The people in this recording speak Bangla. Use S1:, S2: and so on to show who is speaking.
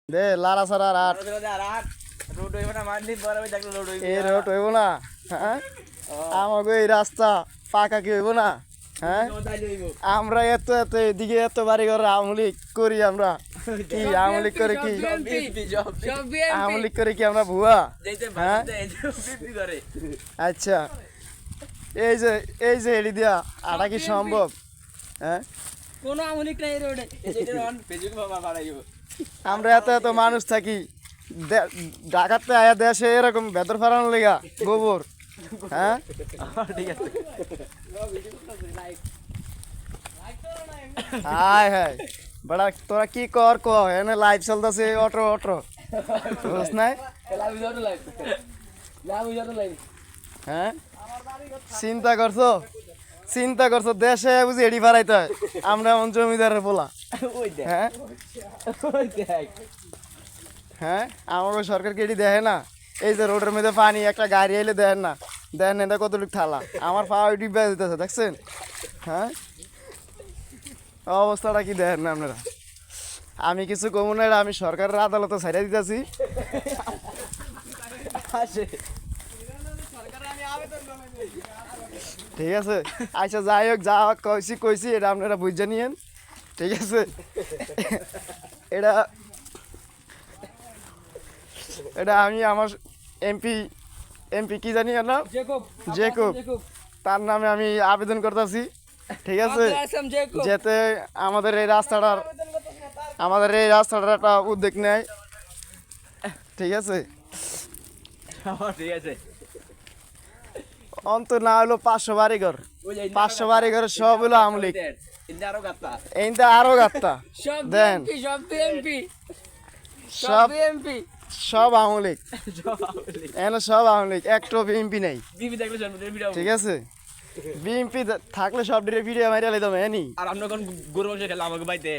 S1: দে লারা সারা রাত এই রোড হইব না হ্যাঁ আমাকে এই রাস্তা পাকা কি হইব না হ্যাঁ আমরা এত এত এদিকে এত বাড়ি ঘর আমলি করি আমরা কি আমলি করে কি আমলি করে কি আমরা ভুয়া হ্যাঁ আচ্ছা এই যে এড়ি দিয়া আটা কি সম্ভব হ্যাঁ
S2: কোনো আমলিক নাই রোডে
S1: আমরা এত এত মানুষ থাকি ঢাকাতে আয়া দেশে এরকম ভেতর ফারানোর লেগা গোবর হ্যাঁ ঠিক আছে হায় হায় বড়া তোরা কি কর ক এনে লাইভ চলতেছে অটো অটো বুঝছ নাই হ্যাঁ চিন্তা করছো দেশে বুঝি এডি ফারাইতে হয় আমরা এমন জমিদারের বলা হ্যাঁ হ্যাঁ আমাকে সরকার কেটে দেখে না এই যে রোডের মধ্যে পানি একটা গাড়ি এলে দেখেন না দেখেন এটা কতটুকু থালা আমার পা ওই ডিব্বা দিতেছে দেখছেন হ্যাঁ অবস্থাটা কি দেখেন না আপনারা আমি কিছু কমু না আমি সরকারের আদালতে ছাইড়া দিতেছি ঠিক আছে আচ্ছা যাই হোক যা হোক কইছি এটা আপনারা বুঝে নিয়েন ঠিক আছে এটা এটা আমি আমার এমপি কি জানি না জেকব তার নামে আমি আবেদন করতেছি ঠিক আছে যাতে আমাদের এই রাস্তাটার একটা উদ্যোগ নেয় ঠিক আছে অন্তর না হলো 500 বাড়িঘর 500 বাড়িঘর সব হলো আমলিক এইটা আরো গাত্তা দেন সব আমলিক এনে সব আমলিক একটা বিএমপি নাই ঠিক আছে বিএমপি থাকলে সব ভিডিও মারিয়া লাইতাম এনি
S3: আর আমরা কোন গরু মাংস খেলে আমাকে বাইতে